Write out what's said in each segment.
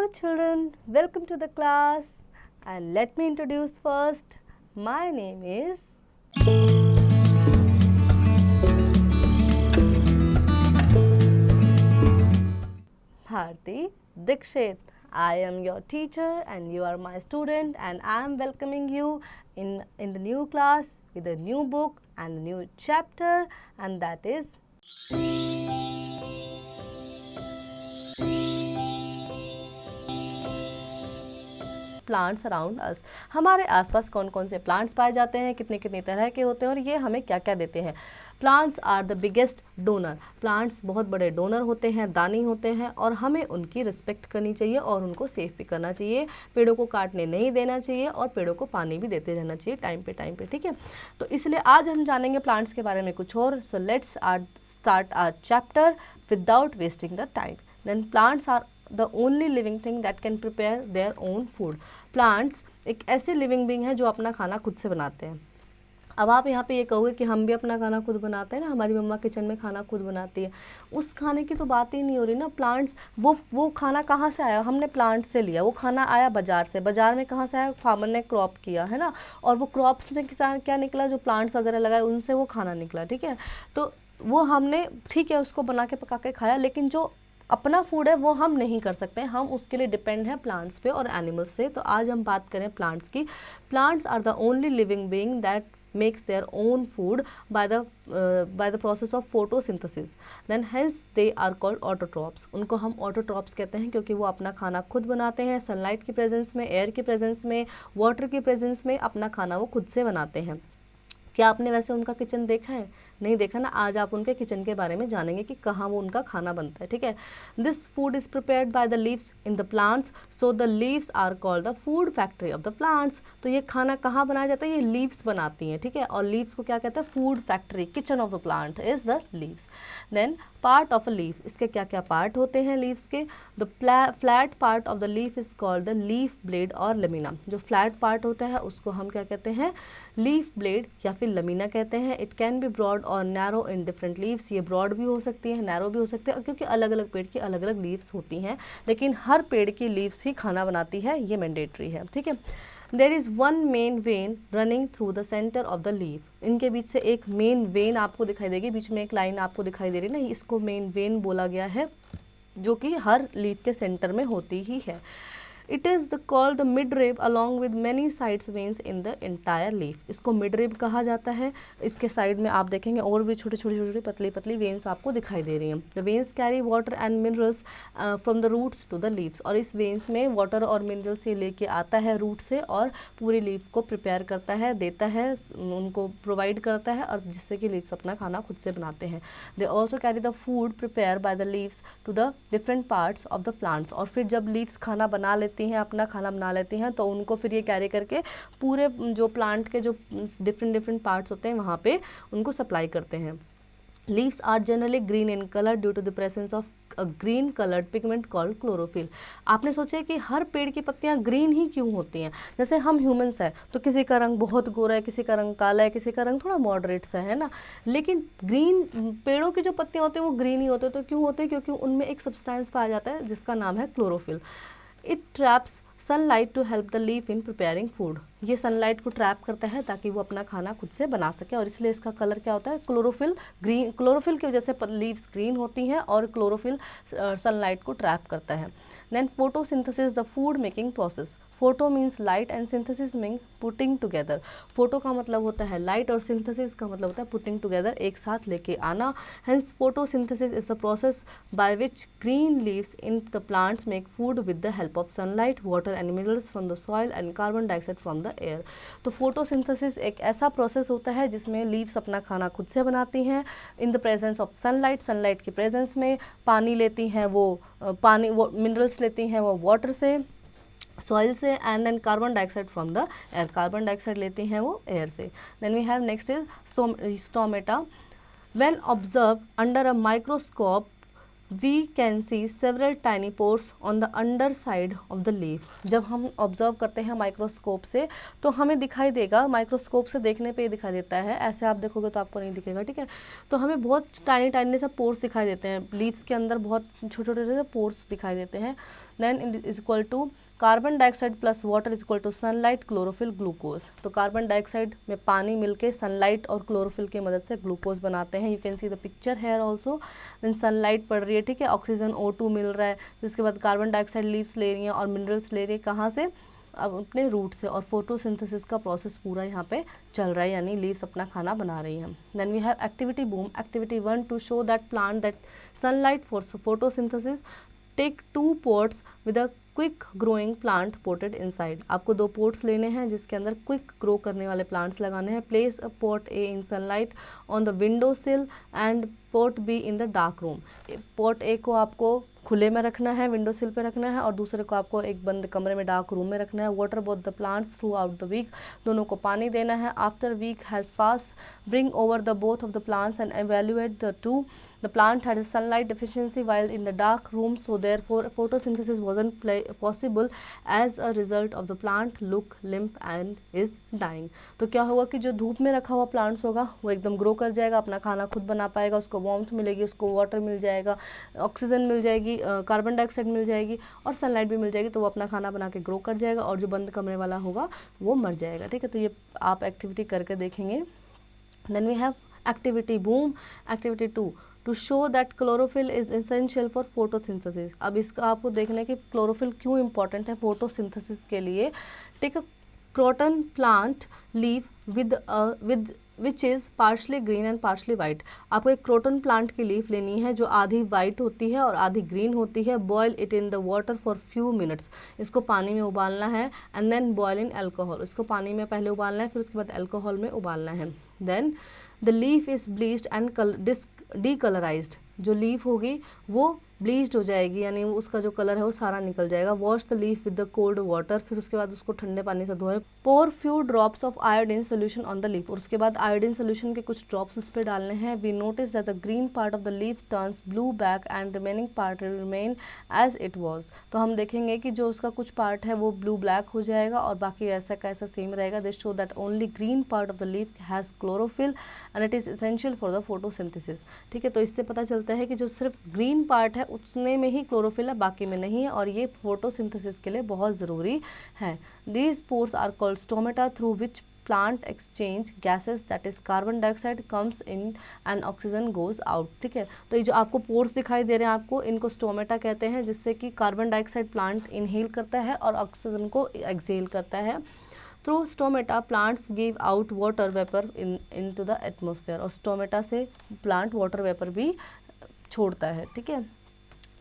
Hello children, welcome to the class and let me introduce first. My name is Bharti Dikshit. I am your teacher and you are my student, and I am welcoming you in the new class with a new book and a new chapter, and that is plants around us. हमारे आसपास कौन कौन से plants पाए जाते हैं, कितने कितने तरह के होते हैं और ये हमें क्या क्या देते हैं। Plants are the biggest donor. Plants बहुत बड़े डोनर होते हैं, दानी होते हैं, और हमें उनकी रिस्पेक्ट करनी चाहिए और उनको सेफ भी करना चाहिए। पेड़ों को काटने नहीं देना चाहिए और पेड़ों को पानी भी देते रहना चाहिए टाइम पे, ठीक है। तो इसलिए आज हम जानेंगे प्लांट्स के बारे में कुछ और। So let's start our chapter without wasting the time. Then plants are the only living thing that can prepare their own food. Plants एक ऐसे लिविंग बींग है जो अपना खाना खुद से बनाते हैं। अब आप यहाँ पे ये कहोगे कि हम भी अपना खाना खुद बनाते हैं ना, हमारी मम्मा किचन में खाना खुद बनाती है। उस खाने की तो बात ही नहीं हो रही ना। प्लांट्स वो खाना कहाँ से आया? हमने प्लांट से लिया। वो खाना आया बाजार से। बाजार में कहाँ से आया? फार्मर ने क्रॉप किया है ना, और वो क्रॉप्स में किसान क्या निकला, जो प्लांट्स वगैरह लगाए उनसे वो खाना निकला, ठीक है। तो वो हमने ठीक है उसको बना के पका के खाया, लेकिन जो अपना फूड है वो हम नहीं कर सकते, हम उसके लिए डिपेंड हैं प्लांट्स पे और एनिमल्स से। तो आज हम बात करें प्लांट्स की। Plants are the only living being that makes their own food by the process of photosynthesis. Then hence they are called autotrophs. उनको हम autotrophs कहते हैं क्योंकि वो अपना खाना खुद बनाते हैं। सनलाइट की प्रेजेंस में, एयर की प्रेजेंस में, वाटर की प्रेजेंस में अपना खाना वो खुद से बनाते हैं। क्या आपने वैसे उनका किचन देखा है? नहीं देखा ना। आज आप उनके किचन के बारे में जानेंगे कि कहाँ वो उनका खाना बनता है, ठीक है। This food is prepared by the leaves in the plants, so the leaves are called the food factory of the plants. तो ये खाना कहाँ बनाया जाता है? ये लीव्स बनाती हैं, ठीक है। और लीव्स को क्या कहते हैं? Food factory, kitchen of the plant is the leaves. Then part of a leaf, इसके क्या क्या पार्ट होते हैं लीव्स के? The flat part of the leaf is called the leaf blade और लमीना। जो फ्लैट पार्ट होता है उसको हम क्या कहते हैं? लीफ ब्लेड या फिर लमीना कहते हैं। इट कैन बी ब्रॉड और नैरो इन डिफरेंट लीव्स। ये ब्रॉड भी हो सकती है, नैरो भी हो सकती है, क्योंकि अलग अलग पेड़ की अलग अलग लीव्स होती हैं, लेकिन हर पेड़ की लीव्स ही खाना बनाती है, ये मैंडेटरी है, ठीक है। There is one main vein running through the centre of the leaf. इनके बीच से एक मेन वेन आपको दिखाई देगी, बीच में एक लाइन आपको दिखाई दे रही है ना, इसको मेन वेन बोला गया है, जो कि हर लीफ के सेंटर में होती ही है। It is called the midrib along with many sides veins in the entire leaf. इसको midrib कहा जाता है। इसके साइड में आप देखेंगे और भी छोटे छोटे पतली पतली वेन्स आपको दिखाई दे रही हैं। The veins carry water and minerals from the roots to the leaves. और इस वेन्स में वाटर और मिनरल्स ये लेके आता है रूट से और पूरी लीफ को प्रिपेयर करता है, देता है, उनको प्रोवाइड करता है, और जिससे कि लीव्स अपना खाना खुद से बनाते हैं। They also carry the food prepared by the leaves to the different parts of the plants. और फिर जब लीव्स खाना बना लेती हैं, अपना खाना बना लेती हैं, तो उनको फिर ये कैरी करके पूरे जो प्लांट के जो डिफरेंट पार्ट्स होते हैं वहाँ पे उनको सप्लाई करते हैं। Leaves are generally green in colour due to the presence of a green coloured pigment called chlorophyll. आपने सोचा है कि हर पेड़ की पत्तियां ग्रीन ही क्यों होती हैं? जैसे हम ह्यूमंस हैं तो किसी का रंग बहुत गोरा है, किसी का रंग काला है, किसी का रंग थोड़ा मॉडरेट सा है ना, लेकिन ग्रीन पेड़ों की जो पत्तियां होती हैं वो ग्रीन ही होते हैं। तो क्यों होते हैं? क्योंकि उनमें एक सब्सटेंस पाया जाता है जिसका नाम है chlorophyll. It traps sunlight to help the leaf in preparing food. ये सनलाइट को ट्रैप करता है ताकि वो अपना खाना खुद से बना सके, और इसलिए इसका कलर क्या होता है? Chlorophyll green. क्लोरोफिल की वजह से लीव्स ग्रीन होती हैं और क्लोरोफिल सनलाइट को ट्रैप करता है। Then photosynthesis the food making process. Photo means light and synthesis mean putting together. Photo का मतलब होता है लाइट और सिंथेसिस का मतलब होता है पुटिंग टुगेदर, एक साथ लेके आना। Hence photosynthesis is the process by which green leaves in the plants make food with the help of sunlight, water and minerals from the soil and carbon dioxide from the air. तो photosynthesis एक ऐसा process होता है जिसमें leaves अपना खाना खुद से बनाती हैं इन the presence of sunlight. Sunlight की प्रेजेंस में पानी लेती हैं वो मिनरल्स लेती हैं वो वाटर से, सॉइल से, and then carbon dioxide from the air. Carbon dioxide लेती हैं वो एयर से। Then we have next is stomata. When observe under a microscope we can see several tiny pores on the underside of the leaf. जब हम observe करते हैं microscope से तो हमें दिखाई देगा, माइक्रोस्कोप से देखने पे ही दिखाई देता है, ऐसे आप देखोगे तो आपको नहीं दिखेगा, ठीक है। तो हमें बहुत टाइनी टाइनी सा पोर्स दिखाई देते हैं, लीव्स के अंदर बहुत छोटे छोटे से पोर्स दिखाई देते हैं। Then is equal to carbon dioxide plus water is equal to sunlight chlorophyll glucose. तो कार्बन डाइऑक्साइड में पानी मिलके सनलाइट और क्लोरोफिल की मदद से ग्लूकोज बनाते हैं। You can see the picture here also. देन सनलाइट पड़ रही है, ठीक है, ऑक्सीजन O2 मिल रहा है, जिसके बाद कार्बन डाइऑक्साइड लीव्स ले रही हैं और मिनरल्स ले रही है, कहाँ से, अब अपने रूट से, और फोटोसिंथेसिस का प्रोसेस पूरा यहाँ पे चल रहा है, यानी लीव्स अपना खाना बना रही हैं। Then we have activity boom, activity 1 to show that plant that sunlight for photosynthesis take 2 pots with a quick growing plant potted inside. आपको 2 पोर्ट्स लेने हैं जिसके अंदर क्विक ग्रो करने वाले प्लांट्स लगाने हैं। Place a port A in sunlight on the window सिल and port be in the dark room. Port A को आपको खुले में रखना है, विंडो सिल पे रखना है, और दूसरे को आपको एक बंद कमरे में डार्क रूम में रखना है। Water both the plants throughout the week, दोनों को पानी देना है। After week has pass bring over the both of the plants and evaluate the two. The plant had a sunlight deficiency while in the dark room, so therefore photosynthesis wasn't possible. As a result of the plant look limp and is dying. तो क्या होगा कि जो धूप में रखा हुआ plants होगा वो एकदम ग्रो कर जाएगा, अपना खाना खुद बना पाएगा, उसको वार्मथ मिलेगी, उसको वाटर मिल जाएगा, ऑक्सीजन मिल जाएगी, कार्बन डाइऑक्साइड मिल जाएगी और सनलाइट भी मिल जाएगी, तो वो अपना खाना बना के ग्रो कर जाएगा, और जो बंद कमरे वाला होगा वो मर जाएगा, ठीक है। तो ये आप एक्टिविटी करके देखेंगे। Then we have activity boom, activity 2 to show that chlorophyll is essential for photosynthesis. अब इसका आपको देखना है कि क्लोरोफिल क्यों इंपॉर्टेंट है फोटोसिंथेसिस के लिए। Take a croton plant leaf with which is partially green and partially white. आपको एक क्रोटन प्लांट की लीफ लेनी है जो आधी वाइट होती है और आधी ग्रीन होती है। Boil it in the water for few minutes, इसको पानी में उबालना है। And then boil in alcohol, इसको पानी में पहले उबालना है, फिर उसके बाद अल्कोहल में उबालना है। Then the leaf is bleached and decolourised, जो लीफ होगी वो ब्लीच्ड हो जाएगी, यानी उसका जो कलर है वो सारा निकल जाएगा। Wash the leaf with the cold water, फिर उसके बाद उसको ठंडे पानी से धोएं। Pour few drops of iodine solution on the leaf, और उसके बाद आयोडीन सोल्यूशन के कुछ ड्रॉप्स उस पर डालने हैं। We notice that the green part of the leaves turns blue black and remaining part remain as it was. तो हम देखेंगे कि जो उसका कुछ पार्ट है वो ब्लू ब्लैक हो जाएगा और बाकी ऐसा का ऐसा सेम रहेगा। This show that only green part of the leaf has chlorophyll and it is essential for the photosynthesis, ठीक है। तो इससे पता चलता है कि जो सिर्फ ग्रीन पार्ट है उसने में ही क्लोरोफिल है, बाकी में नहीं है, और ये फोटोसिंथेसिस के लिए बहुत ज़रूरी है। These pores are called stomata through which plant exchange gases, that is carbon dioxide comes in and oxygen goes out, ठीक है। तो ये जो आपको पोर्स दिखाई दे रहे हैं आपको, इनको स्टोमेटा कहते हैं, जिससे कि कार्बन डाइऑक्साइड प्लांट इनहेल करता है और ऑक्सीजन को एक्सहेल करता है। Through stomata plants give out water vapour into the atmosphere, और स्टोमेटा से प्लांट वाटर वेपर भी छोड़ता है, ठीक है।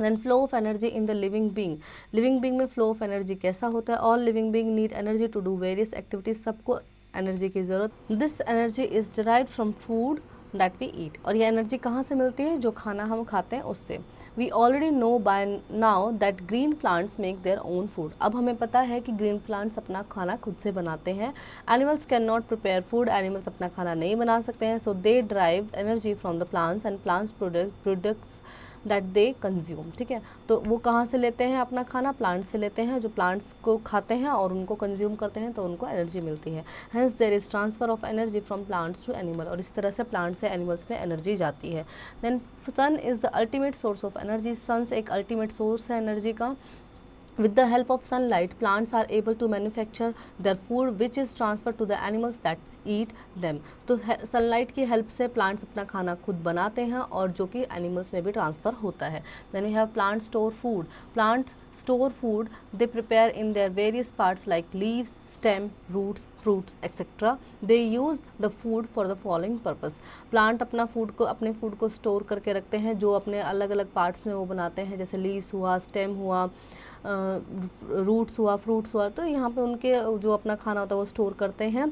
Then flow of energy in the living being, living being में फ्लो ऑफ एनर्जी कैसा होता है। All living being need energy to do various activities, सबको एनर्जी की ज़रूरत। This energy is derived from food that we eat, और ये energy कहाँ से मिलती है, जो खाना हम खाते हैं उससे। We already know by now that green plants make their own food, अब हमें पता है कि ग्रीन प्लांट्स अपना खाना खुद से बनाते हैं। Animals can not prepare food, animals अपना खाना नहीं बना सकते हैं। So they drive energy from the plants and plants products that they consume, ठीक है। तो वो कहाँ से लेते हैं अपना खाना, प्लांट से लेते हैं, जो प्लांट्स को खाते हैं और उनको कंज्यूम करते हैं तो उनको एनर्जी मिलती है। Hence there is transfer of energy from plants to animal, और इस तरह से प्लांट से एनिमल्स में एनर्जी जाती है। Then sun is the ultimate source of energy, sun एक अल्टीमेट सोर्स है एनर्जी का। With the help of sunlight, plants are able to manufacture their food, which is transferred to the animals that eat them. तो sunlight की help से plants अपना खाना खुद बनाते हैं और जो कि एनिमल्स में भी ट्रांसफ़र होता है। Then we have plant store food. Plants store food they prepare in their various parts like leaves, stem, roots, fruits, etc. They use the food for the following purpose. Plant अपना food को अपने food को store करके रखते हैं, जो अपने अलग अलग पार्ट्स में वो बनाते हैं, जैसे लीव्स हुआ, स्टेम हुआ, रूट्स हुआ, फ्रूट्स हुआ। तो यहाँ पे उनके जो अपना खाना होता है वो स्टोर करते हैं,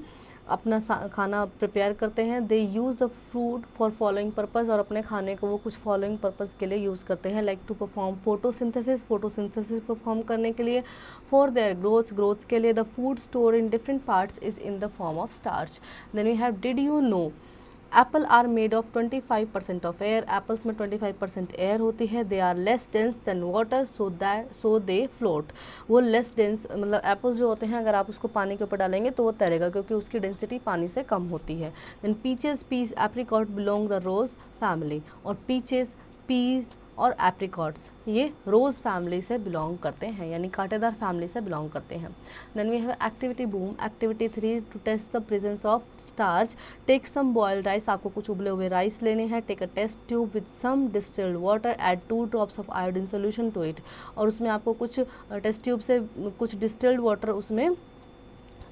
अपना खाना प्रिपेयर करते हैं। They use the food for following purpose, और अपने खाने को वो कुछ फॉलोइंग पर्पज़ के लिए यूज़ करते हैं। Like to perform photosynthesis, photosynthesis perform करने के लिए। फॉर देयर ग्रोथ के लिए। The food store in different parts is in the form of starch. Then we have did you know apple are made of 25% of air, apples में 25% air होती है। They are less dense than water so they float, वो less dense मतलब apple जो होते हैं अगर आप उसको पानी के ऊपर डालेंगे तो वो तैरेगा क्योंकि उसकी डेंसिटी पानी से कम होती है। Then peaches pears apricot belong the rose family, और पीचेस पीस और एप्रिकॉट्स ये रोज़ फैमिली से बिलोंग करते हैं, यानी कांटेदार फैमिली से बिलोंग करते हैं। Then we have activity boom, activity 3 to test the presence of starch, take some boiled rice, आपको कुछ उबले हुए राइस लेने हैं। Take a test tube with some distilled water, add 2 drops of iodine solution to it, और उसमें आपको कुछ टेस्ट ट्यूब से कुछ डिस्टिल्ड वाटर उसमें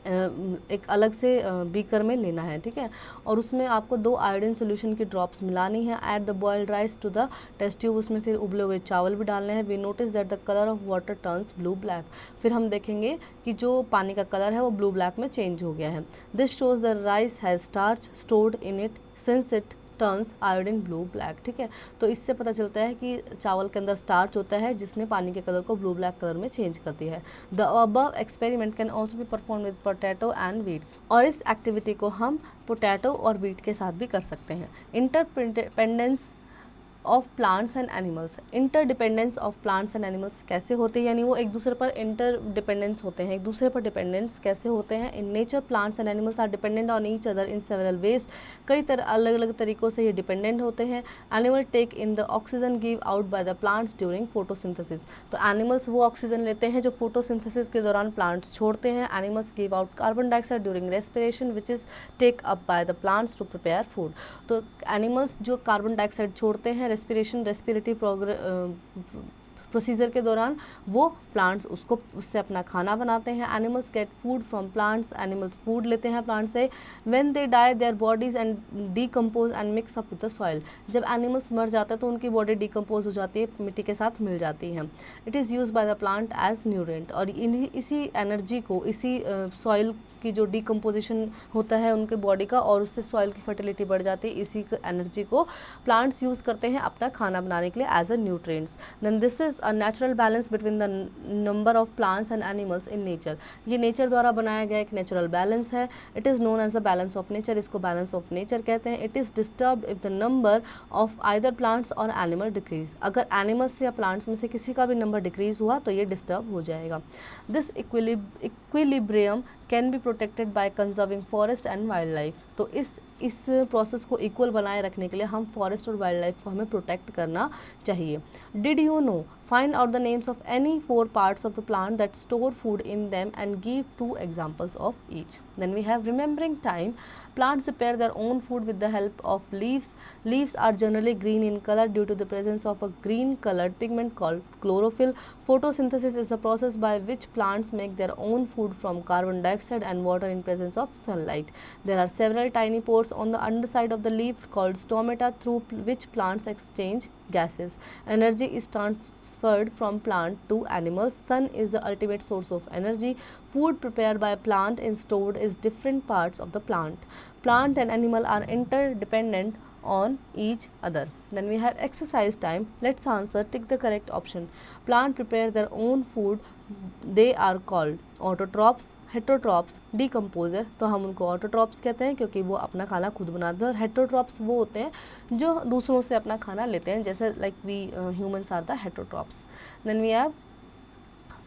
एक अलग से बीकर में लेना है, ठीक है, और उसमें आपको 2 आयोडीन सोल्यूशन की ड्रॉप्स मिलानी है। Add the boiled rice to the test tube, उसमें फिर उबले हुए चावल भी डालने हैं। We notice that the colour of water turns blue black, फिर हम देखेंगे कि जो पानी का कलर है वो ब्लू ब्लैक में चेंज हो गया है। This shows the rice has starch stored in it since it turns iodine blue black, ठीक है, तो इससे पता चलता है कि चावल के अंदर स्टार्च होता है जिसने पानी के कलर को ब्लू ब्लैक कलर में चेंज कर दिया है। The above experiment can also be perform with potato and weeds, और इस एक्टिविटी को हम पोटैटो और वीट के साथ भी कर सकते हैं। Interdependence of plants and animals, interdependence of plants and animals कैसे होते हैं, यानी वो एक दूसरे पर इंटरडिपेंडेंस होते हैं, एक दूसरे पर डिपेंडेंस कैसे होते हैं। In nature plants and animals are dependent on each other in several ways, कई तरह अलग अलग तरीक़ों से ये डिपेंडेंट होते हैं। Animal take in the oxygen give out by the plants during photosynthesis, तो एनिमल्स वो ऑक्सीजन लेते हैं जो फोटोसिंथेसिस के दौरान प्लांट्स छोड़ते हैं। Animals give out carbon dioxide during respiration which is take up by the plants to prepare food, तो एनिमल्स जो कार्बन डाइऑक्साइड छोड़ते हैं रेस्पिरेटरी प्रोसीजर के दौरान, वो प्लांट्स उससे अपना खाना बनाते हैं। Animals get food from plants, animals food लेते हैं प्लांट से। When they die their bodies and decompose and mix up with the soil, जब एनिमल्स मर जाते हैं तो उनकी बॉडी डीकम्पोज हो जाती है, मिट्टी के साथ मिल जाती है। It is use by the plant as nutrient, और इसी एनर्जी को, इसी सॉइल की जो डीकम्पोजिशन होता है उनके बॉडी का और उससे सॉइल की फर्टिलिटी बढ़ जाती है, इसी एनर्जी को प्लांट्स यूज़ करते हैं अपना खाना बनाने के लिए as a nutrients. Then this is a natural balance between the number of plants and animals in nature, ये नेचर द्वारा बनाया गया एक नेचुरल बैलेंस है। It is known as the balance of nature, इसको बैलेंस ऑफ नेचर कहते हैं। It is disturbed if the number of either plants और एनिमल डिक्रीज, अगर एनिमल्स या प्लांट्स में से किसी का भी नंबर डिक्रीज हुआ तो ये डिस्टर्ब हो जाएगा। This equilibrium can be protected by conserving forest and wild life, तो इस प्रोसेस को इक्वल बनाए रखने के लिए हम फॉरेस्ट और वाइल्ड लाइफ को हमें प्रोटेक्ट करना चाहिए। Did you no, find out the names of any 4 parts of the plant that store food in them and give 2 examples of each. Then we have remembering time. Plants prepare their own food with the help of leaves. Leaves are generally green in color due to the presence of a green colored pigment called chlorophyll. Photosynthesis is the process by which plants make their own food from carbon dioxide and water in presence of sunlight. There are several tiny pores on the underside of the leaf called stomata through which plants exchange gases. Energy is transferred from plant to animals. Sun is the ultimate source of energy. Food prepared by a plant is stored in different parts of the plant. Plant and animal are interdependent on each other. Then we have exercise time. Let's answer. Tick the correct option. Plant prepare their own food. They are called autotrophs, heterotrophs, decomposer, तो हम उनको autotrophs कहते हैं क्योंकि वो अपना खाना खुद बनाते हैं, और हेटरोट्रॉप्स वो होते हैं जो दूसरों से अपना खाना लेते हैं, जैसे like we humans are the heterotrophs. Then we have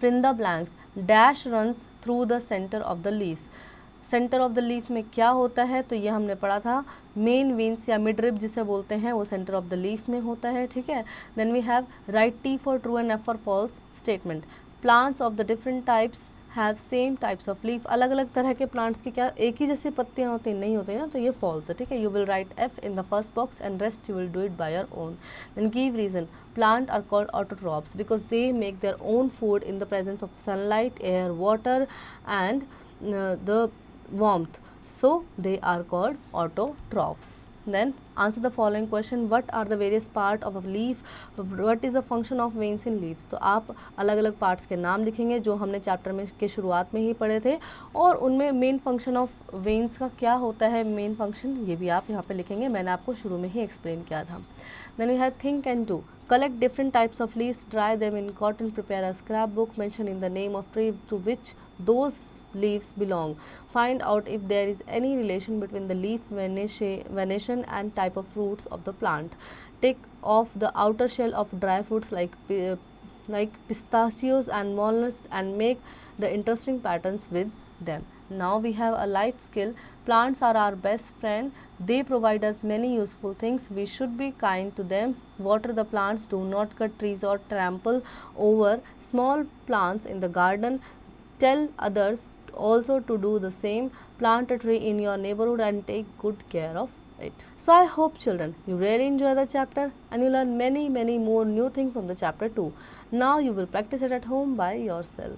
fill in the blanks, dash runs through the centre of the leaves, centre of the leaf में क्या होता है, तो ये हमने पढ़ा था मेन वेन्स या मिड रिब जिसे बोलते हैं वो सेंटर ऑफ द लीफ में होता है, ठीक है। Then we have write T for true and F for false statement, plants of the different types have same types of leaf, अलग अलग तरह के प्लांट्स की क्या एक ही जैसी पत्तियाँ होती नहीं होती ना, तो ये फॉल्स है, ठीक है। You will write F in the first box and rest you will do it by your own. Then give reason, plant are called autotrophs because they make their own food in the presence of sunlight, air, water and the warmth, so they are called autotrophs. Then answer the following question, what are the various part of a leaf, what is the function of veins in leaves, तो आप अलग अलग parts के नाम लिखेंगे जो हमने chapter में के शुरुआत में ही पढ़े थे, और उनमें मेन फंक्शन ऑफ वेन्स का क्या होता है, मेन फंक्शन ये भी आप यहाँ पे लिखेंगे, मैंने आपको शुरू में ही एक्सप्लेन किया था। Then we have think and do, collect different types of leaves, dry them in cotton, prepare a scrapbook, mention in the name of tree to which those leaves belong. Find out if there is any relation between the leaf venation and type of fruits of the plant. Take off the outer shell of dry fruits like pistachios and walnuts and make the interesting patterns with them. Now we have a life skill. Plants are our best friend. They provide us many useful things. We should be kind to them. Water the plants. Do not cut trees or trample over small plants in the garden. Tell others also to do the same. Plant a tree in your neighborhood and take good care of it. So I hope children you really enjoy the chapter and you learn many more new things from the chapter 2. Now you will practice it at home by yourself.